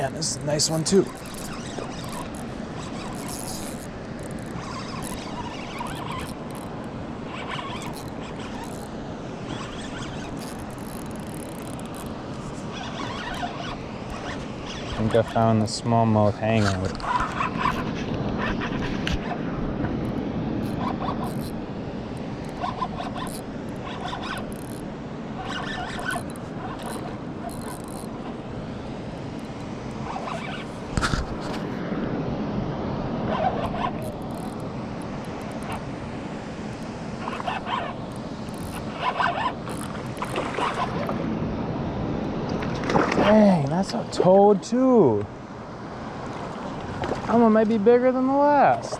man, this is a nice one too. I think I found the smallmouth hangout. Dang, that's a toad too. That one might be bigger than the last.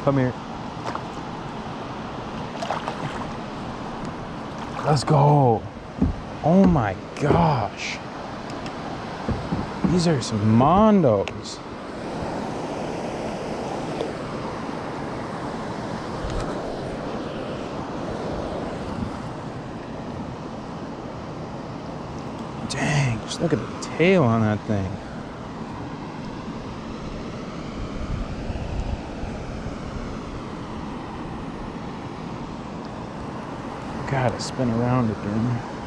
Come here. Let's go. Oh my gosh. These are some mondos. Dang, just look at the tail on that thing. Gotta spin around again.